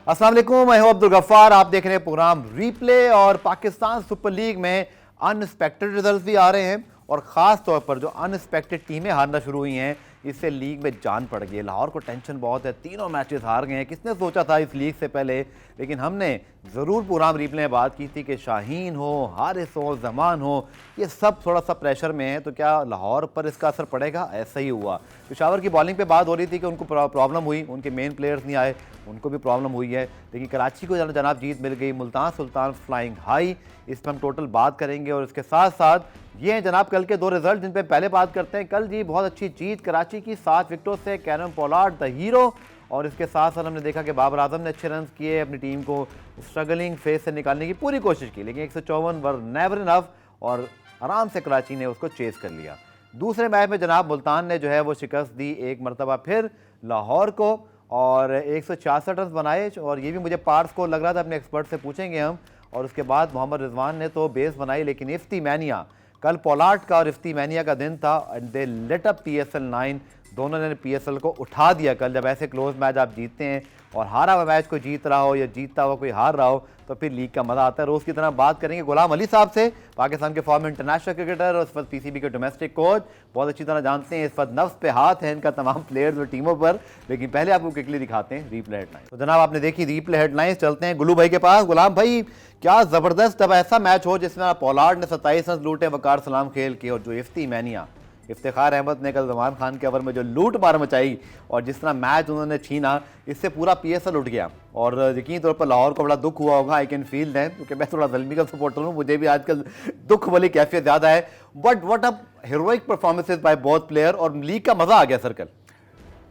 अस्सलाम वालेकुम, मैं हूं अब्दुल गफ्फार। आप देख रहे हैं प्रोग्राम रीप्ले। और पाकिस्तान सुपर लीग में अनएक्सपेक्टेड रिजल्ट्स भी आ रहे हैं और ख़ास तौर पर जो अनएक्सपेक्टेड टीमें हारना शुरू हुई हैं, इससे लीग में जान पड़ गई है। लाहौर को टेंशन बहुत है, तीनों मैचेस हार गए हैं। किसने सोचा था इस लीग से पहले, लेकिन हमने ज़रूर प्रोग्राम रीप्ले में बात की थी कि शाहीन हो, हारिस हो, जमान हो, ये सब थोड़ा सा प्रेशर में है, तो क्या लाहौर पर इसका असर पड़ेगा? ऐसा ही हुआ। पेशावर की बॉलिंग पे बात हो रही थी कि उनको प्रॉब्लम हुई, उनके मेन प्लेयर्स नहीं आए, उनको भी प्रॉब्लम हुई है। लेकिन कराची को जनाब जीत मिल गई। मुल्तान सुल्तान फ्लाइंग हाई, इस पर हम टोटल बात करेंगे। और इसके साथ साथ ये हैं जनाब कल के दो रिजल्ट जिन पे पहले बात करते हैं। कल जी बहुत अच्छी जीत कराची की 7 विकेटों से, कैरम पोलार्ड द हीरो। और इसके साथ साथ हमने देखा कि बाबर आजम ने अच्छे रन किए, अपनी टीम को स्ट्रगलिंग फेज से निकालने की पूरी कोशिश की, लेकिन 154 वर नेवर इनफ और आराम से कराची ने उसको चेस कर लिया। दूसरे मैच में जनाब मुल्तान ने जो है वो शिकस्त दी एक मरतबा फिर लाहौर को और 166 रन बनाए। और ये भी मुझे पार्स को लग रहा था, अपने एक्सपर्ट से पूछेंगे हम। और उसके बाद मोहम्मद रिजवान ने तो बेस बनाई, लेकिन इफ्ती मैनिया, कल पोलार्ड का और इफ्ती मैनिया का दिन था। दे लेट अप PSL 9, दोनों ने PSL को उठा दिया। कल जब ऐसे क्लोज मैच आप जीतते हैं और हारा हुआ मैच कोई जीत रहा हो या जीतता हुआ कोई हार रहा हो, तो फिर लीग का मजा आता है। रोज़ की तरह बात करेंगे गुलाम अली साहब से, पाकिस्तान के फॉर्मर इंटरनेशनल क्रिकेटर और इस वक्त PCB के डोमेस्टिक कोच, बहुत अच्छी तरह जानते हैं। इस वक्त नफ्स पे हाथ है इनका तमाम प्लेयर्स और टीमों पर। लेकिन पहले आपको क्विकली दिखाते हैं रीप्ले हेडलाइंस। तो जनाब आपने देखी रीप्ले हेडलाइंस, चलते हैं गुलू भाई के पास। गुलाम भाई, क्या ज़बरदस्त अब ऐसा मैच हो जिसमें पोलार्ड ने 27 रन लूटे वकार सलाम खेल के, और जो इफ्ती मैनिया, इफ्तिखार अहमद ने कल जमान खान के ओवर में जो लूट मार मचाई और जिस तरह मैच उन्होंने छीना, इससे पूरा PSL उठ गया। और यकीन तौर पर लाहौर को बड़ा दुख हुआ होगा, आई कैन फील दैट, क्योंकि मैं थोड़ा ज़ल्मी का सपोर्टर हूँ, मुझे भी आजकल दुख वाली कैफियत ज़्यादा है। But what a heroic performances by both player, और लीग का मज़ा आ गया सर कल।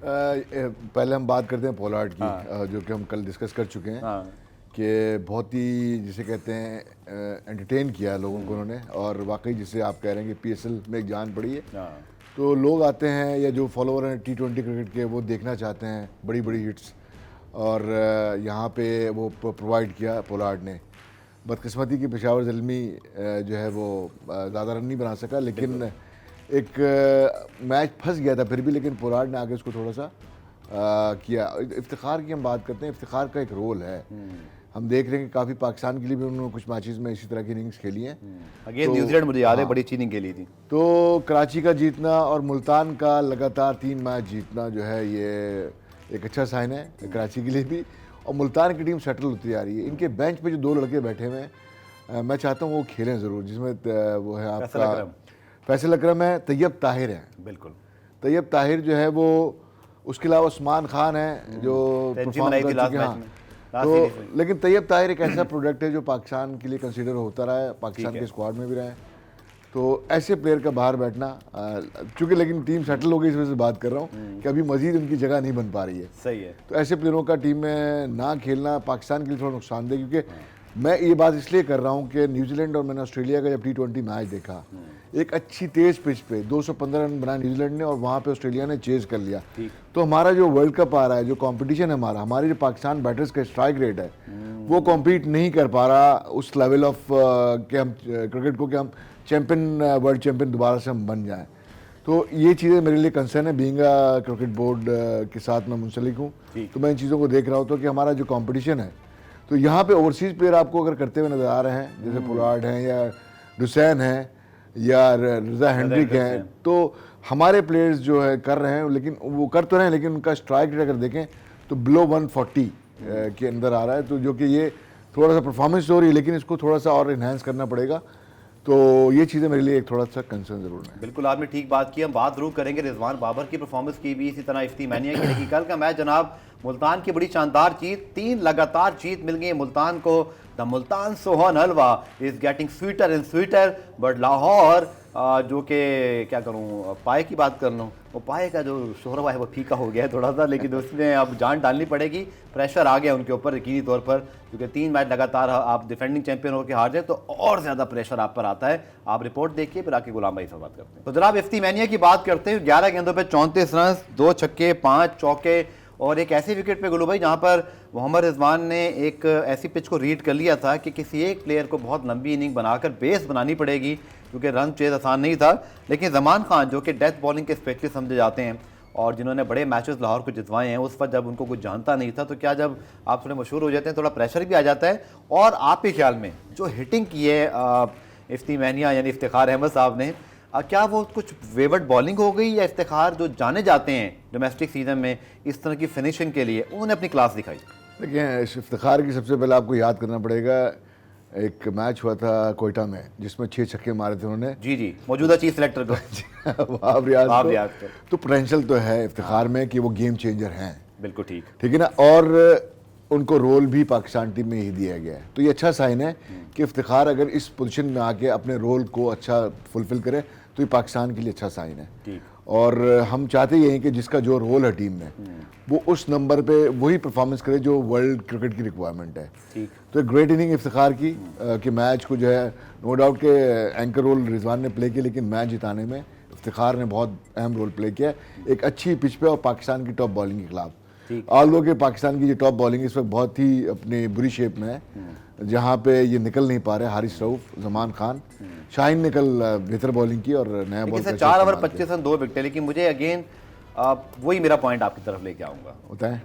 पहले हम बात करते हैं पोलार्ड की, जो कि हम कल डिस्कस कर चुके हैं कि बहुत ही जिसे कहते हैं एंटरटेन किया लोगों को उन्होंने। और वाकई जिसे आप कह रहे हैं कि PSL में एक जान पड़ी है, तो लोग आते हैं या जो फॉलोअर हैं T20 क्रिकेट के, वो देखना चाहते हैं बड़ी बड़ी हिट्स, और यहाँ पे वो प्रोवाइड किया पोलार्ड ने। बदकिस्मती की पेशावर ज़ल्मी जो है वो ज़्यादा रन नहीं बना सका, लेकिन एक मैच फंस गया था फिर भी, लेकिन पोलार्ड ने आगे उसको थोड़ा सा किया। इफ्तिखार की हम बात करते हैं, इफ्तिखार का एक रोल है। हम देख रहे हैं कि काफ़ी पाकिस्तान के लिए भी उन्होंने कुछ मैचेस में इसी तरह की इनिंग्स खेली हैं। अगेंस्ट न्यूजीलैंड मुझे याद है, बड़ी अच्छी इनिंग खेली थी। तो कराची का जीतना और मुल्तान का लगातार 3 मैच जीतना जो है, ये एक अच्छा साइन है कराची के लिए भी। और मुल्तान की टीम सेटल होती जा रही है। इनके बेंच पे जो 2 लड़के बैठे हुए हैं, मैं चाहता हूँ वो खेलें ज़रूर, जिसमें वो है आपका फैसल अकरम है, तैयब ताहिर है। बिल्कुल, तैयब ताहिर जो है वो, उसके अलावा उस्मान खान है जो परफॉर्म कर चुके हैं। तो लेकिन तैयब ताहिर एक ऐसा प्रोडक्ट है जो पाकिस्तान के लिए कंसीडर होता रहा है, पाकिस्तान के स्क्वाड में भी रहा है। तो ऐसे प्लेयर का बाहर बैठना, चूँकि लेकिन टीम सेटल हो गई, इस वजह से बात कर रहा हूँ कि अभी मजीद उनकी जगह नहीं बन पा रही है। सही है। तो ऐसे प्लेयरों का टीम में ना खेलना पाकिस्तान के लिए थोड़ा नुकसानदेह, क्योंकि मैं ये बात इसलिए कर रहा हूँ कि न्यूजीलैंड और मैंने ऑस्ट्रेलिया का जब T20 मैच देखा, एक अच्छी तेज़ पिच पे 215 रन बनाए न्यूजीलैंड ने और वहाँ पे ऑस्ट्रेलिया ने चेज कर लिया। तो हमारा जो वर्ल्ड कप आ रहा है, जो कंपटीशन है हमारा, हमारी जो पाकिस्तान बैटर्स का स्ट्राइक रेट है, वो कॉम्पीट नहीं कर पा रहा उस लेवल ऑफ कि हम क्रिकेट को, कि हम चैम्पियन, वर्ल्ड चैम्पियन दोबारा से हम बन जाएँ। तो ये चीज़ें मेरे लिए कंसर्न है, बीइंग क्रिकेट बोर्ड के साथ मैं मुंसलिक हूँ। तो मैं इन चीज़ों को देख रहा होता हूँ कि हमारा जो कॉम्पिटिशन है, तो यहाँ पे ओवरसीज़ प्लेयर आपको अगर करते हुए नज़र आ रहे हैं, जैसे पोलार्ड हैं या डुसैन हैं या रज़ा हेंड्रिक हैं, तो हमारे प्लेयर्स जो है कर रहे हैं, लेकिन वो कर तो रहे हैं, लेकिन उनका स्ट्राइक रेट अगर देखें तो बिलो 140 के अंदर आ रहा है। तो जो कि ये थोड़ा सा परफॉर्मेंस हो रही है, लेकिन इसको थोड़ा सा और इन्हांस करना पड़ेगा। तो ये चीज़ें मेरे लिए एक थोड़ा सा कंसर्न जरूर है। बिल्कुल, आपने ठीक बात की। हम बात जरूर करेंगे रिजवान बाबर की परफॉर्मेंस की भी, इसी तरह इफ्ती मैनिया की। लेकिन कल का मैच जनाब, मुल्तान की बड़ी शानदार जीत, 3 लगातार जीत मिल गई है मुल्तान को। The Multan sohan halwa is getting sweeter and sweeter. But Lahore, जो कि क्या करूं, पाए की बात कर लूँ, वो पाए का जो शोरबा है वो फीका हो गया है थोड़ा सा, लेकिन उसमें अब जान डालनी पड़ेगी। प्रेशर आ गया उनके ऊपर यकीनी तौर पर, क्योंकि 3 मैच लगातार आप डिफेंडिंग चैंपियन होकर हार जाए तो और ज़्यादा प्रेशर आप पर आता है। आप रिपोर्ट देखिए, फिर आके गुलाम भाई से बात करते हैं। तो जनाब इफ्ती मैनिया की बात करते हैं। 11 गेंदों पर 34 रन, 2 छक्के, 5 चौके और एक ऐसी विकेट पे गुलू भाई जहां पर मोहम्मद रिजवान ने एक ऐसी पिच को रीड कर लिया था कि किसी एक प्लेयर को बहुत लंबी इनिंग बनाकर बेस बनानी पड़ेगी, क्योंकि रन चेज आसान नहीं था। लेकिन जमान खान, जो कि डेथ बॉलिंग के स्पेशलिस्ट समझे जाते हैं, और जिन्होंने बड़े मैचेस लाहौर को जितवाए हैं, उस वक्त जब उनको कुछ जानता नहीं था, तो क्या जब आप थोड़े मशहूर हो जाते हैं थोड़ा प्रेशर भी आ जाता है? और आपके ख्याल में जो हिटिंग की है इफ्ती मैनिया यानी इफ्तिखार अहमद साहब ने, क्या वो कुछ वेवर्ड बॉलिंग हो गई, या इफ्तिखार जो जाने जाते हैं डोमेस्टिक सीजन में इस तरह की फिनिशिंग के लिए, उन्होंने अपनी क्लास दिखाई? देखिए, इस इफ्तिखार की सबसे पहले आपको याद करना पड़ेगा, एक मैच हुआ था कोयटा में जिसमें 6 छक्के मारे थे उन्होंने। जी, मौजूदा चीफ सेलेक्टर को वहाब रियाज को। तो पोटेंशियल तो है इफ्तिखार में कि वो गेम चेंजर हैं। बिल्कुल ठीक है ना, और उनको रोल भी पाकिस्तान टीम में ही दिया गया है, तो ये अच्छा साइन है कि इफ्तिखार अगर इस पोजीशन में आके अपने रोल को अच्छा फुलफिल करे तो ये पाकिस्तान के लिए अच्छा साइन है। और हम चाहते ही हैं कि जिसका जो रोल है टीम में वो उस नंबर पे वही परफॉर्मेंस करे जो वर्ल्ड क्रिकेट की रिक्वायरमेंट है। तो एक ग्रेट इनिंग इफ्तिखार की कि मैच को जो है, नो डाउट के एंकर रोल रिजवान ने प्ले किया, लेकिन मैच जिताने में इफ्तिखार ने बहुत अहम रोल प्ले किया, एक अच्छी पिच पे और पाकिस्तान की टॉप बॉलिंग के खिलाफ। ऑल्दो के पाकिस्तान की जो टॉप बॉलिंग इस वक्त बहुत ही अपनी बुरी शेप में है, जहाँ पे ये निकल नहीं पा रहे। हारिस रऊफ, जमान खान, शाहीन ने कल बेहतर बॉलिंग की और नया बॉल 4 ओवर 25 रन 2 विकेट। लेकिन मुझे अगेन वही मेरा पॉइंट आपकी तरफ लेके आऊंगा, होता है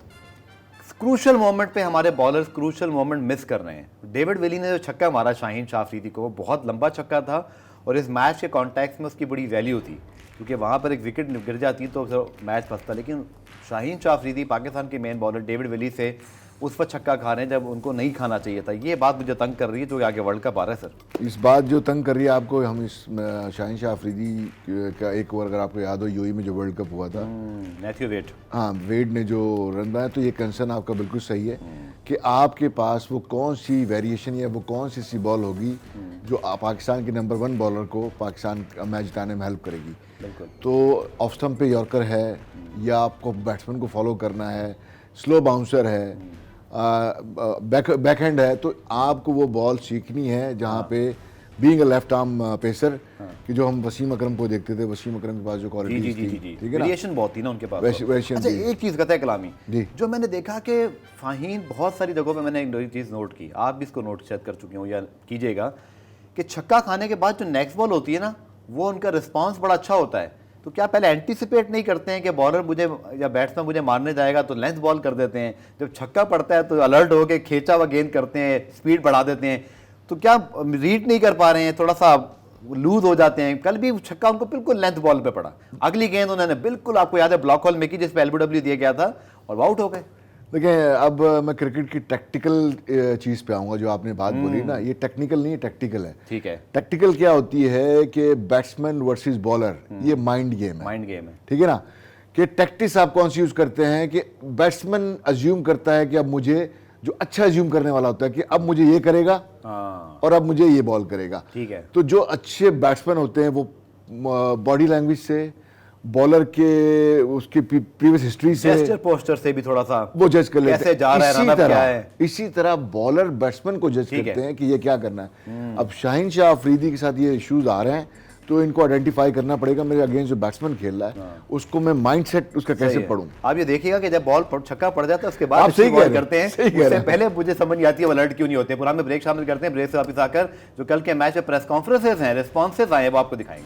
क्रूशल मोमेंट पे हमारे बॉलर्स क्रूशल मोमेंट मिस कर रहे हैं। डेविड विली ने जो छक्का मारा शाहीन शाह अफरीदी को, वो बहुत लंबा छक्का था और इस मैच के कॉन्टेक्स्ट में उसकी बड़ी वैल्यू थी, क्योंकि वहाँ पर एक विकेट गिर जाती तो मैच फंसता। लेकिन शाहीन शाह अफरीदी पाकिस्तान के मेन बॉलर डेविड विली से उस पर छक्का खा रहे हैं जब उनको नहीं खाना चाहिए था। ये बात मुझे तंग कर रही है जो आगे वर्ल्ड कप आ रहा है। सर, इस बात जो तंग कर रही है आपको, हम इस शाहीन शाह अफरीदी का एक ओवर अगर आपको याद हो यूएई में जो वर्ल्ड कप हुआ था, मैथ्यू वेड, हाँ वेड ने जो रन बनाया, तो ये कंसर्न आपका बिल्कुल सही है कि आपके पास वो कौन सी वेरिएशन या वो कौन सी सी बॉल होगी जो पाकिस्तान के नंबर 1 बॉलर को पाकिस्तान का मैच जिताने में हेल्प करेगी। तो ऑफ स्टंप पे यॉर्कर है, या आपको बैट्समैन को फॉलो करना है, स्लो बाउंसर है, बैकहैंड है, तो आपको वो बॉल सीखनी है जहाँ पे being a left arm pacer कि जो हम वसीम अकरम को देखते थे, वसीम अकरम के पास जो क्वालिटीज थी, ठीक है ना, वेरिएशन बहुत थी ना उनके पास। अच्छा, एक चीज़ कहता है कलामी, जो मैंने देखा कि फाहीन बहुत सारी जगहों पे मैंने एक चीज़ नोट की, आप भी इसको नोट शायद कर चुके हो या कीजिएगा, कि छक्का खाने के बाद जो नेक्स्ट बॉल होती है ना, वो उनका रिस्पॉन्स बड़ा अच्छा होता है। तो क्या पहले एंटीसिपेट नहीं करते हैं कि बॉलर मुझे या बैट्समैन मुझे मारने जाएगा तो लेंथ बॉल कर देते हैं, जब छक्का पड़ता है तो अलर्ट होकर खींचा हुआ गेंद करते हैं, स्पीड बढ़ा देते हैं, तो क्या रीड नहीं कर पा रहे हैं, थोड़ा सा लूज हो जाते हैं? कल भी छक्का उनको बिल्कुल लेंथ बॉल पे पड़ा, अगली गेंद उन्होंने बिल्कुल, आपको याद है, ब्लॉक हॉल में की जिस पे एलबीडब्ल्यू दिया गया था और आउट हो गए। देखिए, अब मैं क्रिकेट की टेक्टिकल चीज़ पे आऊँगा। जो आपने बात बोली ना, ये टेक्निकल नहीं है, टैक्टिकल है। ठीक है, टेक्टिकल क्या होती है कि बैट्समैन वर्सेस बॉलर, ये माइंड गेम है। माइंड गेम है, ठीक है ना, कि टैक्टिक्स आप कौन सी यूज़ करते हैं कि बैट्समैन अज्यूम करता है कि अब मुझे, जो अच्छा अज्यूम करने वाला होता है कि अब मुझे ये करेगा और अब मुझे ये बॉल करेगा। ठीक है, तो जो अच्छे बैट्समैन होते हैं वो बॉडी लैंग्वेज से, बॉलर के उसकी प्रीवियस हिस्ट्री से, जेस्चर पोस्टर से भी थोड़ा सा वो जज कर लेते हैं कैसे जा रहा है, रनअप क्या है। इसी तरह बॉलर बैट्समैन को जज करते हैं कि ये क्या करना है। अब शाहीन शाह अफरीदी के साथ ये इश्यूज आ रहे हैं, तो इनको आइडेंटिफाई करना पड़ेगा, मेरे अगेंस्ट जो बैट्समैन खेल रहा है उसको मैं माइंडसेट उसका कैसे पढ़ूं। आप ये देखिएगा कि जब बॉल छक्का पड़ जाता है उसके बाद आप सही बॉल करते हैं, उससे पहले मुझे समझ नहीं आती है वो अलर्ट क्यों नहीं होते। पुराने में ब्रेक शामिल करते हैं, ब्रेक से वापस आकर जो कल के मैच में प्रेस कॉन्फ्रेंसेस हैं, रिस्पॉन्सेज आए, वो आपको दिखाएंगे।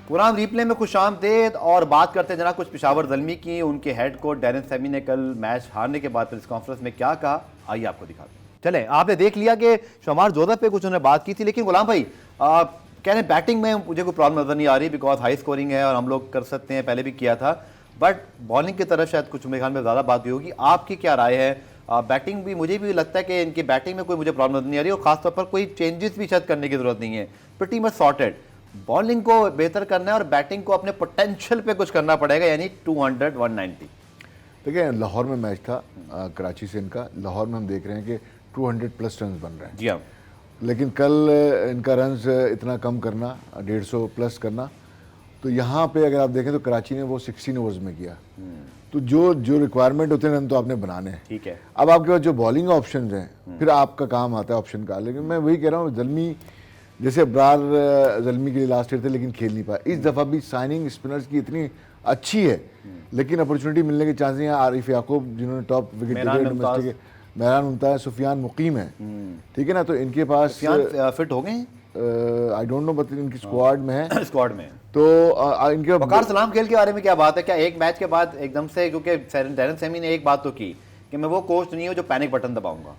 पुरान रिप्ले में खुशामदीद और बात करते हैं जनाब कुछ पेशावर ज़ल्मी की। उनके हेड कोच डैरेन सैमी ने कल मैच हारने के बाद प्रेस कॉन्फ्रेंस में क्या कहा, आइए आपको दिखाते हैं। चले, आपने देख लिया कि शमार जोधा पे कुछ उन्होंने बात की थी, लेकिन गुलाम भाई कह रहे हैं बैटिंग में मुझे कोई प्रॉब्लम नजर नहीं आ रही, बिकॉज हाई स्कोरिंग है और हम लोग कर सकते हैं, पहले भी किया था, बट बॉलिंग की तरफ शायद कुछ मेरे ख्याल में ज़्यादा बात हुई होगी। आपकी क्या राय है? बैटिंग भी मुझे भी लगता है कि इनकी बैटिंग में कोई मुझे प्रॉब्लम नजर नहीं आ रही, और खासतौर पर कोई चेंजेस भी शायद करने की जरूरत नहीं है, प्रीटी मच सॉर्टेड। बॉलिंग को बेहतर करना है और बैटिंग को अपने पोटेंशियल पे कुछ करना पड़ेगा, यानी 200 190। देखिए, लाहौर में मैच था कराची से इनका, लाहौर में हम देख रहे हैं कि 200+ रन बन रहे हैं। जी हाँ, लेकिन कल इनका रन्स इतना कम करना, 150+ करना, तो यहाँ पे अगर आप देखें तो कराची ने वो 16 ओवर्स में किया। तो जो रिक्वायरमेंट होते हैं रन तो आपने बनाने हैं। ठीक है, अब आपके पास जो बॉलिंग ऑप्शंस हैं, फिर आपका काम आता है ऑप्शन का। लेकिन मैं वही कह रहा हूँ, ज़ल्मी जैसे अब्रार ज़ल्मी के लिए लास्ट ईयर थे लेकिन खेल नहीं पाए, इस दफ़ा भी साइनिंग स्पिनर्स की इतनी अच्छी है, लेकिन अपॉर्चुनिटी मिलने के चांसेस हैं। आरिफ याकूब जिन्होंने top wicket domestic, Mehran Mumtaz, Sufiyan Muqeem है, ठीक है ना, तो इनके पास फिट हो गए हैं। आई डोंट नो, बट इनकी स्क्वाड में है। स्क्वाड में। तो इनके वकार सलाम खेल के बारे में क्या बात है? क्या एक मैच के बाद एकदम से, क्योंकि डैरेन सेमी ने एक बात तो की कि मैं वो कोच नहीं हूँ जो पैनिक बटन दबाऊंगा,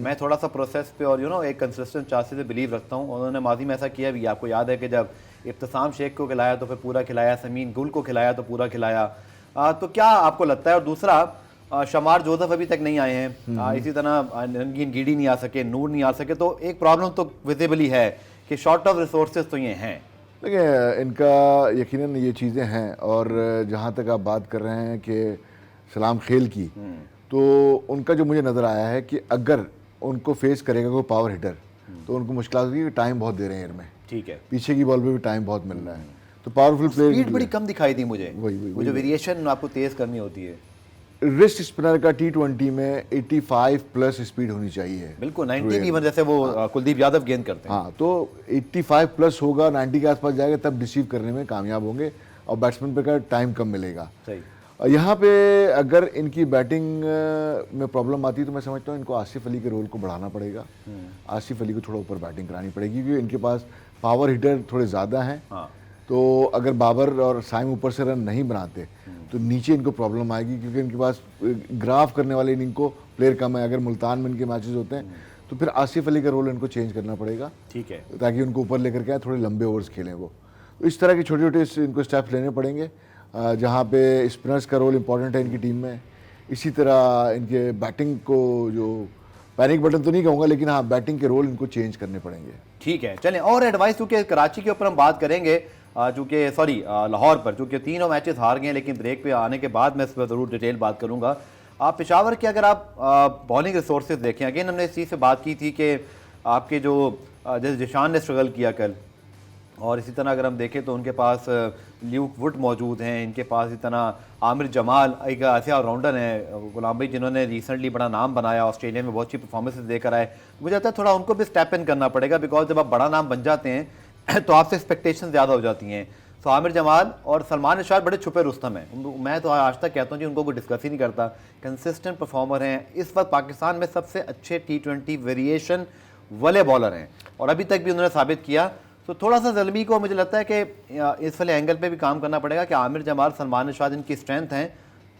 मैं थोड़ा सा प्रोसेस पे और एक कंसिस्टेंट चांसेस पे बिलीव रखता हूँ। उन्होंने माजी में ऐसा किया भी, आपको याद है कि जब इब्तिसाम शेख को खिलाया तो फिर पूरा खिलाया, समीन गुल को खिलाया तो पूरा खिलाया। तो क्या आपको लगता है? और दूसरा, शमार जोसेफ अभी तक नहीं आए हैं, इसी तरह रंगीन गीडी नहीं आ सके, नूर नहीं आ सके, तो एक प्रॉब्लम तो विजिबली है कि शॉर्ट ऑफ रिसोर्सेज तो ये हैं। देखिए, इनका यकीनन ये चीज़ें हैं। और जहाँ तक आप बात कर रहे हैं कि सलाम खेल की, तो उनका जो मुझे नज़र आया है कि अगर उनको फेस करेगा कोई पावर हिटर तो उनको मुश्किल होगी कि टाइम बहुत दे रहे हैं इनमें। ठीक है, पीछे की बॉल पे भी टाइम बहुत मिल रहा है, तो पावरफुल प्लेयर स्पीड बड़ी कम दिखाई दी मुझे। वही वो जो वेरिएशन आपको तेज करनी होती है। रिस्ट स्पिनर का T20 में 85 प्लस स्पीड होनी चाहिए। बिल्कुल 90 इवन, जैसे वो कुलदीप यादव गेंद करते हैं। हाँ, तो 85 प्लस होगा, 90 के आसपास जाएगा, तब रिसीव करने में कामयाब होंगे और बैट्समैन पे का टाइम कम मिलेगा। सही। यहाँ पे अगर इनकी बैटिंग में प्रॉब्लम आती है तो मैं समझता हूँ इनको आसिफ अली के रोल को बढ़ाना पड़ेगा। आसिफ अली को थोड़ा ऊपर बैटिंग करानी पड़ेगी क्योंकि इनके पास पावर हिटर थोड़े ज़्यादा हैं। हाँ। तो अगर बाबर और साइम ऊपर से रन नहीं बनाते तो नीचे इनको प्रॉब्लम आएगी क्योंकि इनके पास ग्राफ करने वाले इनको प्लेयर कम है। अगर मुल्तान में इनके मैचेस होते हैं तो फिर आसिफ अली का रोल इनको चेंज करना पड़ेगा। ठीक है, ताकि उनको ऊपर लेकर के आए, थोड़े लंबे ओवर्स खेलें वो। तो इस तरह के छोटे छोटे इनको स्टेप्स लेने पड़ेंगे जहाँ पे स्पिनर्स का रोल इंपॉर्टेंट है इनकी टीम में। इसी तरह इनके बैटिंग को, जो पैनिक बटन तो नहीं कहूँगा, लेकिन हाँ बैटिंग के रोल इनको चेंज करने पड़ेंगे। ठीक है, चलें और एडवाइस, क्योंकि कराची के ऊपर हम बात करेंगे, चूँकि लाहौर पर, चूँकि तीनों मैचेस हार गए, लेकिन ब्रेक पे आने के बाद मैं इस पर ज़रूर डिटेल बात करूँगा। आप पेशावर के अगर आप बॉलिंग रिसोर्सेज देखें, अगेन हमने इस चीज़ से बात की थी कि आपके जो जैसे जिशान ने स्ट्रगल किया कल, और इसी तरह अगर हम देखें तो उनके पास ल्यूक वुड मौजूद हैं, इनके पास इसी तरह आमिर जमाल एक ऐसे ऑलराउंडर हैं, गुलाम भाई, जिन्होंने रिसेंटली बड़ा नाम बनाया, ऑस्ट्रेलिया में बहुत अच्छी परफॉर्मेंसेस देकर आए। मुझे लगता है थोड़ा उनको भी स्टेप इन करना पड़ेगा, बिकॉज जब आप बड़ा नाम बन जाते हैं तो आपसे एक्सपेक्टेशन ज़्यादा हो जाती हैं। तो आमिर जमाल और सलमान निशाद बड़े छुपे रुस्तम हैं। मैं तो आज तक कहता हूँ जी उनको कोई डिस्कस ही नहीं करता, कंसिस्टेंट परफॉर्मर हैं। इस वक्त पाकिस्तान में सबसे अच्छे T20 वेरिएशन वाले बॉलर हैं और अभी तक भी उन्होंने साबित किया। तो थोड़ा सा ज़ल्मी को मुझे लगता है कि इस वाले एंगल पे भी काम करना पड़ेगा कि आमिर जमाल, सलमान निशाद इनकी स्ट्रेंथ हैं,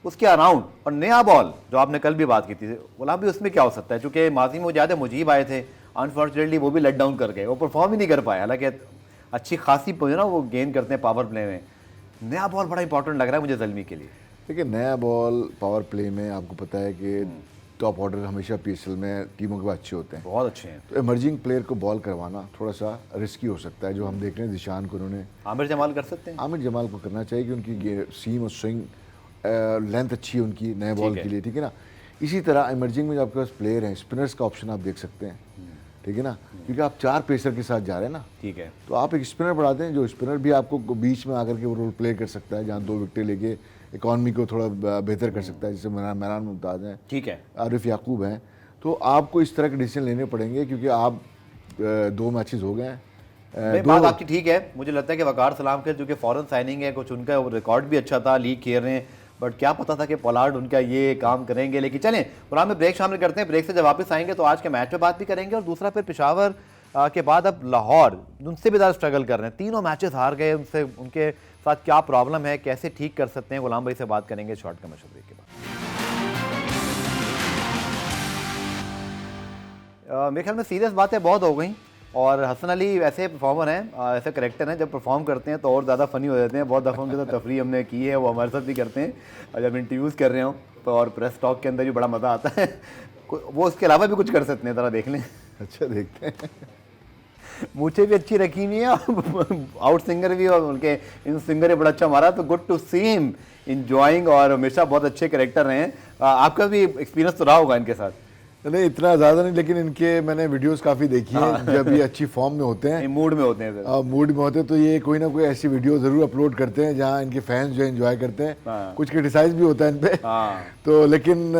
उसके अराउंड। और नया बॉल जो आपने कल भी बात की थी गुलाम भी, उसमें क्या हो सकता है? चूँकि माजी में ज़्यादा मुजीब आए थे, अनफॉर्चुनेटली वो भी लेट डाउन कर गए, वो परफॉर्म ही नहीं कर पाए। हालांकि अच्छी खासी ना वो गेंद करते हैं पावर प्ले में। नया बॉल बड़ा इंपॉर्टेंट लग रहा है मुझे ज़ल्मी के लिए। देखिए, नया बॉल पावर प्ले में आपको पता है कि टॉप ऑर्डर हमेशा PSL में टीमों के पास अच्छे होते हैं, बहुत अच्छे हैं। तो इमर्जिंग प्लेयर को बॉल करवाना थोड़ा सा रिस्की हो सकता है। जो हम देख रहे हैं जिशान को उन्होंने, आमिर जमाल कर सकते हैं। आमिर जमाल को करना चाहिए कि उनकी सीम और स्विंग लेंथ अच्छी है उनकी नए बॉल के लिए, ठीक है ना। इसी तरह इमर्जिंग में जो आपके पास प्लेयर हैं, स्पिनर्स का ऑप्शन आप देख सकते हैं, ठीक है ना, क्योंकि आप 4 पेसर के साथ जा रहे हैं ना। ठीक है, तो आप एक स्पिनर बढ़ाते हैं, जो स्पिनर भी आपको बीच में आकर के वो रोल प्ले कर सकता है, जहाँ 2 विकेटें लेके इकॉनमी को थोड़ा बेहतर कर सकता है, जैसे मेहरान मुमताज़ हैं, ठीक है, आरिफ याकूब हैं। तो आपको इस तरह के डिसीजन लेने पड़ेंगे क्योंकि आप 2 मैचेस हो गए हैं। बात आपकी ठीक है। मुझे लगता है कि वकार सलाम के जो कि फॉरेन साइनिंग है, कुछ उनका रिकॉर्ड भी अच्छा था, लीग खेल रहे हैं, बट क्या पता था कि पोलार्ड उनका ये काम करेंगे। लेकिन चलें प्रोग्राम में ब्रेक शामिल करते हैं। ब्रेक से जब वापस आएंगे तो आज के मैच पे बात भी करेंगे, और दूसरा फिर पेशावर के बाद अब लाहौर उनसे भी ज़्यादा स्ट्रगल कर रहे हैं, तीनों मैचेस हार गए, उनसे उनके साथ क्या प्रॉब्लम है, कैसे ठीक कर सकते हैं, गुलाम भाई से बात करेंगे शॉर्ट कमर्शियल ब्रेक के बाद। मेरे ख्याल में सीरियस बातें बहुत हो गई, और हसन अली ऐसे परफॉर्मर हैं, ऐसे करेक्टर हैं, जब परफॉर्म करते हैं तो और ज़्यादा फ़नी हो जाते हैं। बहुत दफ़ा उनके साथ तफरी हमने की है, वो हमारे साथ भी करते हैं, और जब इंटरव्यूज़ कर रहे हो तो और प्रेस टॉक के अंदर भी बड़ा मज़ा आता है। वो उसके अलावा भी कुछ कर सकते हैं, ज़रा देख लें। अच्छा, देखते हैं। मूछें भी अच्छी रखी हुई है, आउट सिंगर भी, और उनके इन सिंगर ने बड़ा अच्छा मारा। तो good to see him enjoying, और हमेशा बहुत अच्छे करेक्टर रहे हैं। आपका भी एक्सपीरियंस तो रहा होगा इनके साथ? नहीं, इतना ज़्यादा नहीं, लेकिन इनके मैंने वीडियोस काफ़ी देखी हैं। जब ये अच्छी फॉर्म में होते हैं, मूड में होते हैं, मूड में होते हैं, तो ये कोई ना कोई ऐसी वीडियो ज़रूर अपलोड करते हैं जहाँ इनके फैंस जो एंजॉय करते हैं। कुछ क्रिटिसाइज भी होता है इन पे, तो लेकिन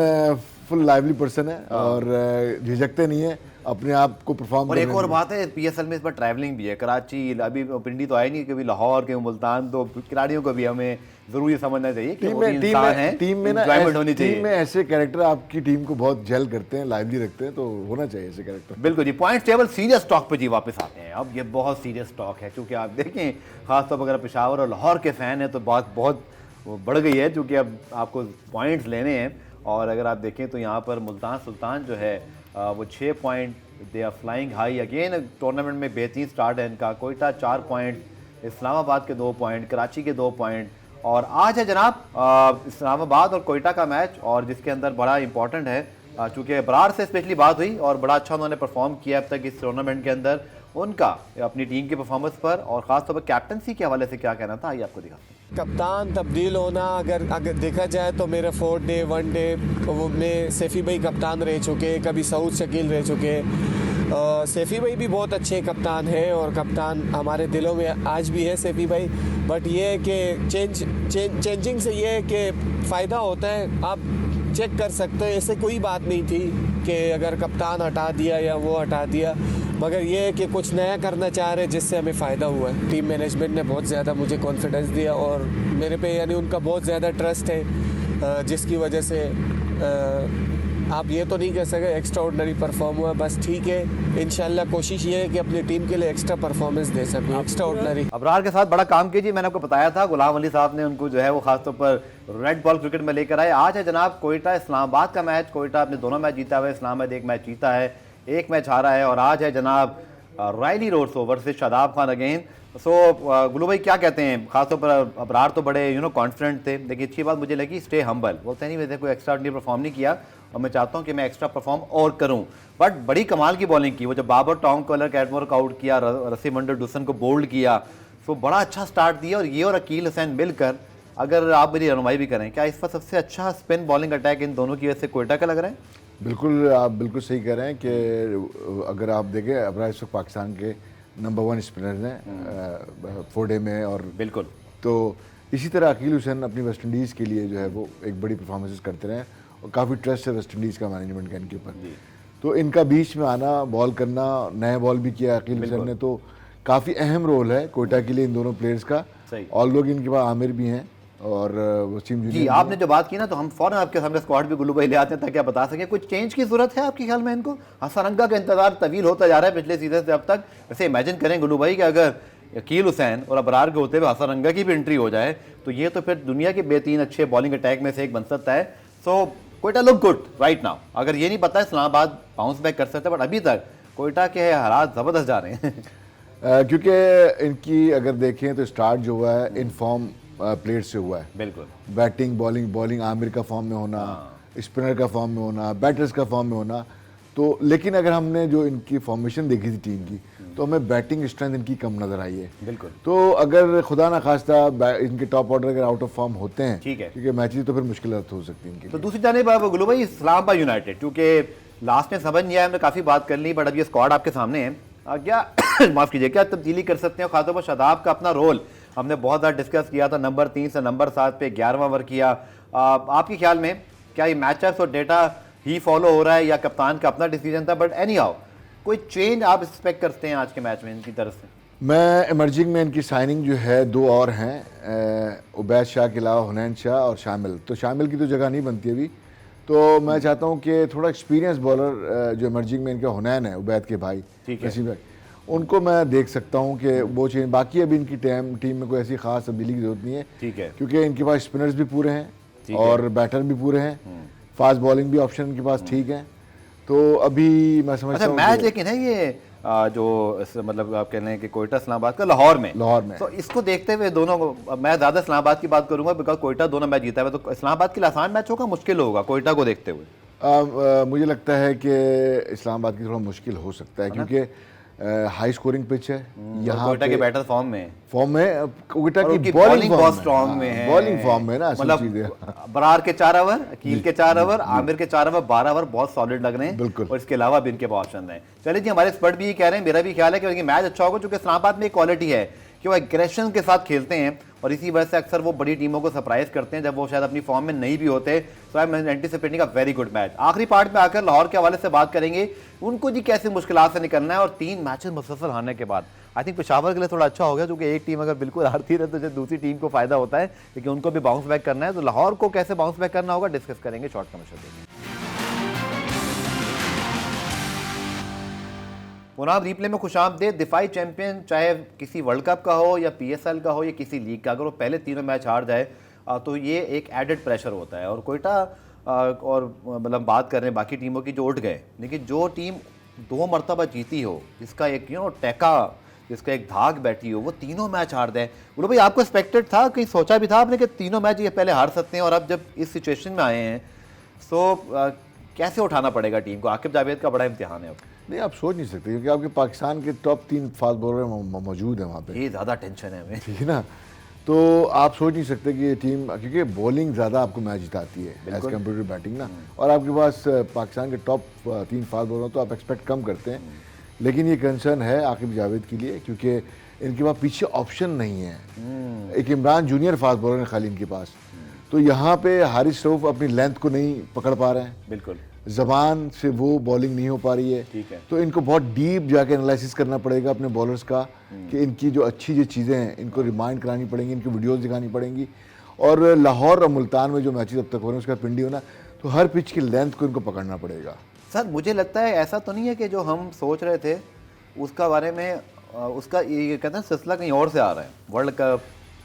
फुल लाइवली पर्सन है और झिझकते नहीं है अपने आप को परफॉर्म। और एक और बात है, PSL में इस बार ट्रैवलिंग भी है, कराची, अभी पिंडी तो आए नहीं, कभी लाहौर के मुल्तान, तो खिलाड़ियों को भी हमें जरूर ये समझना चाहिए कि टीम वो भी में इंसान है, टीम में ना enjoyment होनी चाहिए। टीम में ऐसे कैरेक्टर आपकी टीम को बहुत जेल करते हैं, लाइवली रखते हैं, तो होना चाहिए ऐसे कैरेक्टर। बिल्कुल जी। पॉइंट टेबल सीरियस स्टॉक पे जी वापस आते हैं। अब ये बहुत सीरियस स्टॉक है, क्योंकि आप देखें खासतौर पर अगर पेशावर और लाहौर के फैन हैं तो बात बहुत बढ़ गई है, क्योंकि अब आपको पॉइंट्स लेने हैं। और अगर आप देखें तो यहाँ पर मुल्तान सुल्तान जो है वो 6 point, they are flying high again. Tournament में बेहतरीन स्टार्ट है इनका। कोयटा 4 पॉइंट, इस्लामाबाद के 2 पॉइंट, कराची के 2 पॉइंट। और आज है जनाब इस्लामाबाद और कोयटा का मैच, और जिसके अंदर बड़ा इंपॉर्टेंट है चूँकि अबरार से स्पेशली बात हुई और बड़ा अच्छा उन्होंने परफॉर्म किया अब तक इस टूर्नामेंट के अंदर। उनका अपनी टीम के परफॉर्मेंस पर और ख़ासतौर पर कैप्टनसी के हवाले से क्या कहना था, आइए आपको दिखाते हैं। कप्तान तब्दील होना अगर देखा जाए तो मेरे 4 डे 1 डे वो में सैफ़ी भाई कप्तान रह चुके, कभी सऊद शकील रह चुके। सैफ़ी भाई भी बहुत अच्छे कप्तान हैं और कप्तान हमारे दिलों में आज भी है सैफ़ी भाई। बट ये है कि चेंजिंग से ये है कि फ़ायदा होता है, आप चेक कर सकते हैं। ऐसे कोई बात नहीं थी कि अगर कप्तान हटा दिया या वो हटा दिया, मगर ये है कि कुछ नया करना चाह रहे जिससे हमें फ़ायदा हुआ है। टीम मैनेजमेंट ने बहुत ज़्यादा मुझे कॉन्फिडेंस दिया और मेरे पे यानी उनका बहुत ज़्यादा ट्रस्ट है, जिसकी वजह से आप ये तो नहीं कह सके एक्स्ट्रा ऑर्डिनरी परफॉर्म हुआ, बस ठीक है। इंशाल्लाह कोशिश ये है कि अपनी टीम के लिए एक्स्ट्रा परफॉर्मेंस दे सकूँ, एक्स्ट्रा ऑर्डिनरी। अबरार के साथ बड़ा काम कीजिए, मैंने आपको बताया था गुलाम अली साहब ने उनको जो है वो खासतौर पर रेड बॉल क्रिकेट में लेकर आए। आज है जनाब कोयटा इस्लामाबाद का मैच। कोयटा अपने दोनों मैच जीता हुआ है, इस्लामाबाद एक मैच जीता है, एक मैच हारा है। और आज है जनाब रायली रोड्स ओवर से शादाब खान अगेन। सो गुलू भाई क्या कहते हैं, खासतौर पर अबरार तो बड़े कॉन्फिडेंट थे, लेकिन अच्छी बात मुझे लगी स्टे हम्बल। बोलते नहीं वैसे कोई एक्स्ट्रा ऑर्डिनरी परफॉर्म नहीं किया और मैं चाहता हूं कि मैं एक्स्ट्रा परफॉर्म और करूं। बट बड़ी कमाल की बॉलिंग की, वो जब बाबर टॉम कलर कैटमोर को आउट किया, रसीमंडर डुसन को बोल्ड किया, सो बड़ा अच्छा स्टार्ट दिया। और ये और अकील हुसैन मिलकर, अगर आप मेरी रहनुमाई भी करें, क्या इस पर सबसे अच्छा स्पिन बॉलिंग अटैक इन दोनों की वजह से कोयटा का लग रहा है? बिल्कुल, आप बिल्कुल सही कह रहे हैं कि अगर आप देखें अबरार इस वक्त पाकिस्तान के नंबर 1 स्पिनर हैं 4 डे में। और बिल्कुल, तो इसी तरह अकील हुसैन अपनी वेस्ट इंडीज़ के लिए जो है वो एक बड़ी परफॉर्मेंसेस करते रहे और काफ़ी ट्रस्ट है वेस्ट इंडीज़ का मैनेजमेंट का इनके ऊपर। तो इनका बीच में आना, बॉल करना, नया बॉल भी किया अकील हुसैन ने, तो काफ़ी अहम रोल है कोयटा के लिए इन दोनों प्लेयर्स का। और लोग इनके पास आमिर भी हैं और वसीम जी। आपने जो बात की ना, तो हम फौरन आपके सामने स्क्वाड भी गुल्लू भाई ले आते हैं ताकि आप बता सकें कुछ चेंज की जरूरत है आपके ख्याल में इनको। हसरंगा का इंतजार तवील होता जा रहा है पिछले सीजन से अब तक। वैसे इमेजिन करें गुल्लू भाई कि अगर अकील हुसैन और अबरार के होते हुए हसरंगा की भी एंट्री हो जाए तो ये तो फिर दुनिया के बेहतरीन अच्छे बॉलिंग अटैक में से एक बन सकता है। So Quetta look good right now. अगर ये नहीं पता इस्लामाबाद बाउंस बैक कर सकता है, बट अभी तक कोयटा के हालात ज़बरदस्त जा रहे हैं। क्योंकि इनकी अगर देखें तो स्टार्ट जो हुआ है इन फॉर्म प्लेयर से हुआ है। बिल्कुल, बैटिंग बॉलिंग आमिर का फॉर्म में होना, स्पिनर का फॉर्म में होना, बैटर्स का फॉर्म में होना। तो लेकिन अगर हमने जो इनकी फॉर्मेशन देखी थी टीम की, तो हमें बैटिंग स्ट्रेंथ इनकी कम नजर आई है। बिल्कुल। तो अगर खुदा ना खास्ता इनके टॉप ऑर्डर अगर आउट ऑफ फॉर्म होते हैं, ठीक है, क्योंकि मैचेस तो फिर मुश्किल हो सकती है इनकी। तो दूसरी जानिब गुल्लू भाई इस्लामाबाद यूनाइटेड, क्योंकि लास्ट में समझ नहीं आया, हमने काफ़ी बात कर ली, बट अब ये स्क्वाड आपके सामने है, क्या माफ़ कीजिए, क्या तब्दीली कर सकते हैं? खासतौर पर शादाब का अपना रोल हमने बहुत ज़्यादा डिस्कस किया था, नंबर 3 से नंबर 7 पे 11वां ओवर किया। आपके ख्याल में क्या ये मैचअप्स और डेटा ही फॉलो हो रहा है या कप्तान का अपना डिसीजन था? बट एनी हाउ कोई चेंज आप एक्सपेक्ट करते हैं आज के मैच में इनकी तरफ से? मैं इमर्जिंग में इनकी साइनिंग जो है 2 और हैं, उबैद शाह के अलावा हुनैन शाह और शामिल। तो शामिल की तो जगह नहीं बनती अभी, तो मैं चाहता हूँ कि थोड़ा एक्सपीरियंस बॉलर जो इमर्जिंग में इनका हुनैन है, उबैद के भाई, ठीक है, उनको मैं देख सकता हूँ कि वो चेंज। बाकी अभी इनकी टीम में कोई ऐसी खास तब्दीली की जरूरत नहीं है, ठीक है, क्योंकि इनके पास स्पिनर्स भी पूरे हैं और बैटर भी पूरे हैं, फास्ट बॉलिंग भी ऑप्शन इनके पास ठीक है। तो अभी मैं समझता हूँ मैच लेकिन है ये जो मतलब आप कह रहे हैं कि कोयटा इस्लामाबाद का लाहौर में, तो इसको देखते हुए दोनों, मैं ज़्यादा इस्लामाबाद की बात करूंगा बिकॉज कोयटा दोनों मैच जीता है, तो इस्लामाबाद के लिए आसान मैच होगा, मुश्किल होगा कोयटा को देखते हुए? मुझे लगता है कि इस्लामाबाद की थोड़ा मुश्किल हो सकता है, क्योंकि हाई स्कोरिंग पिच है। यहाँ कोयटा के बैटर फॉर्म में कोयटा की बॉलिंग बहुत स्ट्रांग में है, बॉलिंग फॉर्म में ना, मतलब बरार के 4 ओवर, अकील के 4 ओवर, आमिर के 4 ओवर, 12 ओवर बहुत सॉलिड लग रहे हैं। बिल्कुल। और इसके अलावा भी इनके ऑप्शन हैं। चलिए जी, हमारे एक्सपर्ट भी ये कह रहे हैं, मेरा भी ख्याल है कि मैच अच्छा होगा, क्योंकि इस्लामाबाद में एक क्वालिटी है कि वो एग्रेशन के साथ खेलते हैं और इसी वजह से अक्सर वो बड़ी टीमों को सरप्राइज करते हैं जब वो शायद अपनी फॉर्म में नहीं भी होते। So I am anticipating a very good match. आखिरी पार्ट में आकर लाहौर के हवाले से बात करेंगे, उनको जी कैसे मुश्किलात से निकलना है, और 3 मैचेस मुसलसल हारने के बाद आई थिंक पेशावर के लिए थोड़ा अच्छा हो गया, क्योंकि एक टीम अगर बिल्कुल हारती रहे तो जो दूसरी टीम को फायदा होता है, लेकिन उनको भी बाउंस बैक करना है। तो लाहौर को कैसे बाउंस बैक करना होगा डिस्कस करेंगे शॉर्ट कमर्शियल देंगे। पुनः रिप्ले में खुशामदीद। दिफाई चैंपियन चाहे किसी वर्ल्ड कप का हो या PSL का हो या किसी लीग का, अगर वो पहले तीनों मैच हार जाए तो ये एक एडेड प्रेशर होता है। और कोयटा और मतलब बात कर रहे हैं बाकी टीमों की जो उठ गए, लेकिन जो टीम 2 मरतबा जीती हो, जिसका एक टैका, जिसका एक धाक बैठी हो, वो तीनों मैच हार दें। बोलो भाई, आपको एक्सपेक्टेड था, कहीं सोचा भी था आपने कि तीनों मैच ये पहले हार सकते हैं, और अब जब इस सिचुएशन में आए हैं तो कैसे उठाना पड़ेगा टीम को? आकिब जावेद का बड़ा इम्तिहान है अब। नहीं, आप सोच नहीं सकते, क्योंकि आपके पाकिस्तान के टॉप 3 फास्ट बॉलर मौजूद हैं वहाँ पे। ये ज़्यादा टेंशन है हमें, ठीक है ना। तो आप सोच नहीं सकते कि ये टीम, क्योंकि बॉलिंग ज़्यादा आपको मैच जिताती है एज कम्पेयर टू बैटिंग ना, और आपके पास पाकिस्तान के टॉप 3 फास्ट बॉलर तो आप एक्सपेक्ट कम करते हैं। लेकिन ये कंसर्न है आकिब जावेद के लिए, क्योंकि इनके पास पीछे ऑप्शन नहीं है। एक इमरान जूनियर फास्ट बॉलर है खाली इनके पास, तो यहाँ पे हारिस रऊफ अपनी लेंथ को नहीं पकड़ पा रहे हैं, बिल्कुल जबान से वो बॉलिंग नहीं हो पा रही है। ठीक है। तो इनको बहुत डीप जाके एनालिसिस करना पड़ेगा अपने बॉलर्स का, कि इनकी जो अच्छी जो चीज़ें हैं इनको रिमाइंड करानी पड़ेंगी, इनकी वीडियोस दिखानी पड़ेंगी। और लाहौर और मुल्तान में जो मैचेस अब तक हो रहे हैं उसका पिंडी होना, तो हर पिच की लेंथ को इनको पकड़ना पड़ेगा। सर मुझे लगता है ऐसा तो नहीं है कि जो हम सोच रहे थे उसका बारे में उसका ये कहते हैं सिलसिला कहीं और से आ रहा है। वर्ल्ड कप,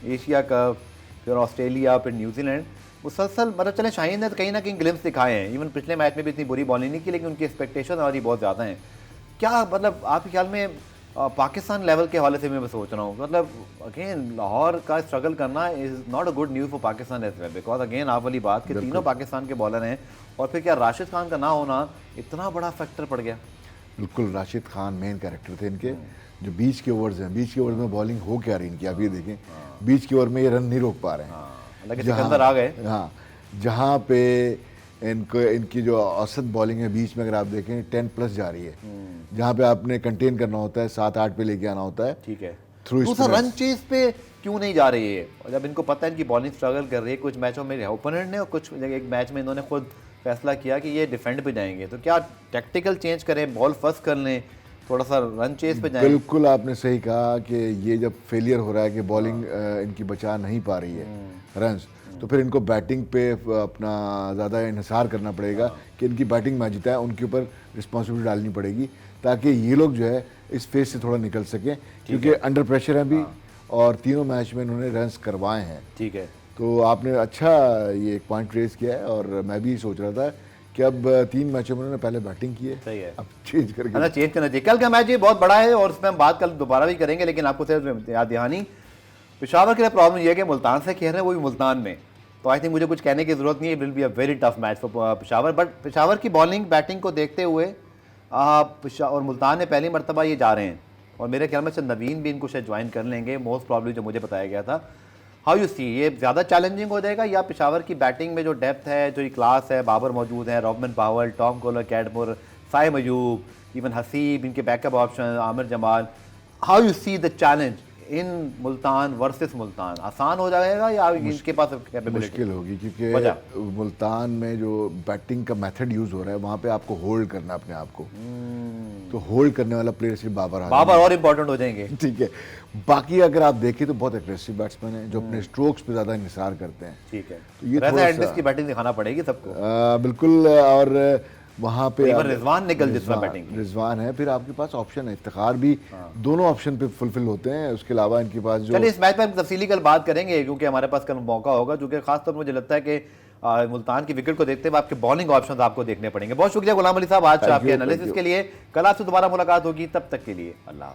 एशिया कप, फिर ऑस्ट्रेलिया, फिर न्यूजीलैंड, मुसलसल मतलब चले शाहीन ने तो कहीं ना कहीं ग्लिम्स दिखाए हैं। इवन पिछले मैच में भी इतनी बुरी बॉलिंग नहीं की, लेकिन उनकी एक्सपेक्टेशन और ही बहुत ज़्यादा हैं। क्या मतलब आपके ख्याल में पाकिस्तान लेवल के हवाले से मैं सोच रहा हूँ, मतलब अगेन लाहौर का स्ट्रगल करना is not a good news for Pakistan as well, because again आप वाली बात कि तीनों पाकिस्तान के बॉलर हैं, और फिर क्या राशिद खान का ना होना इतना बड़ा फैक्टर पड़ गया? बिल्कुल, राशिद खान मेन कैरेक्टर थे इनके। जो बीच के ओवर्स हैं, बीच के ओवर में बॉलिंग हो क्या रही इनकी, आप ये देखें, बीच के ओवर में ये रन नहीं रोक पा रहे हैं। सिकंदर आ गए। हाँ, जहाँ पे इनकी जो औसत बॉलिंग है बीच में अगर आप देखें 10+ जा रही है, जहाँ पे आपने कंटेन करना होता है, 7-8 पे लेके आना होता है। ठीक है। थ्रू दूसरा रन चेज पे क्यों नहीं जा रही है? और जब इनको पता है इनकी बॉलिंग स्ट्रगल कर रही है, कुछ मैचों में ओपोनेंट ने और कुछ एक मैच में इन्होंने खुद फैसला किया कि ये डिफेंड पे जाएंगे, तो क्या टैक्टिकल चेंज करें, बॉल फर्स्ट कर लें, थोड़ा सा रन चेज पे जाएं? बिल्कुल, आपने सही कहा कि ये जब फेलियर हो रहा है कि बॉलिंग इनकी बचा नहीं पा रही है रन्स, तो फिर इनको बैटिंग पे अपना ज़्यादा इन्हिसार करना पड़ेगा कि इनकी बैटिंग मैच जिताए, उनके ऊपर रिस्पॉन्सिबिलिटी डालनी पड़ेगी, ताकि ये लोग जो है इस फेज से थोड़ा निकल सकें, क्योंकि अंडर प्रेशर है भी, और तीनों मैच में इन्होंने रन्स करवाए हैं। ठीक है। तो आपने अच्छा ये एक पॉइंट रेज किया है, और मैं भी सोच रहा था कि अब 3 मैचों में उन्होंने पहले बैटिंग की है, सही है, अब चेंज करके ना चेंज करना चाहिए। कल का मैच ये बहुत बड़ा है और उसमें हम बात कल दोबारा भी करेंगे, लेकिन आपको सिर्फ याद दहानी, पेशावर के लिए प्रॉब्लम ये है कि मुल्तान से खेल रहे हैं, वो भी मुल्तान में, तो आई थिंक मुझे कुछ कहने की जरूरत नहीं है। Will be a very tough match for Peshawar, but Peshawar की बॉलिंग बैटिंग को देखते हुए और मुल्तान में पहली मरतबा ये जा रहे हैं, और मेरे ख्याल में से नवीन भी इनको शायद ज्वाइन कर लेंगे मोस्ट प्रॉब्ली, जो मुझे बताया गया था। हाउ यू सी, ये ज़्यादा चैलेंजिंग हो जाएगा, या पेशावर की बैटिंग में जो डेप्थ है, जो ये क्लास है, बाबर मौजूद है, Rovman Powell, Tom Kohler, Cadmore, Saim Ayub, even Haseeb, इनके backup option Aamir Jamal, how you see the challenge in Multan versus Multan? आसान हो जाएगा या इनके पास कैपेबिलिटी मुश्किल होगी? क्योंकि मुल्तान में जो बैटिंग का मेथड यूज हो रहा है, वहाँ पे आपको होल्ड करना अपने आप को, तो होल्ड करने वाला प्लेयर सिर्फ बाबर और इम्पोर्टेंट हो जाएंगे। ठीक है। बाकी अगर आप देखें तो बहुत एग्रेसिव बैट्समैन हैं जो अपने स्ट्रोक्स पे ज़्यादा इंहिसार करते हैं। ठीक है, तो ये थोड़ा की बैटिंग दिखाना पड़ेगी सबको। बिल्कुल, और वहाँ पे रिजवान निकल जितना बैटिंग रिजवान है, फिर आपके पास ऑप्शन है, इफ्तिखार भी, दोनों ऑप्शन पे फुलफिल होते हैं। उसके अलावा इनके पास जो, चलिए इस मैच पर हम तफसीली कल बात करेंगे, क्योंकि हमारे पास कल मौका होगा, क्योंकि खासतौर पर मुझे लगता है कि मुल्तान की विकेट को देखते हुए आपके बॉलिंग ऑप्शंस आपको देखने पड़ेंगे। बहुत शुक्रिया गुलाम अली साहब आज आपके एनालिसिस के लिए। कल आपसे दोबारा मुलाकात होगी, तब तक के लिए अल्लाह।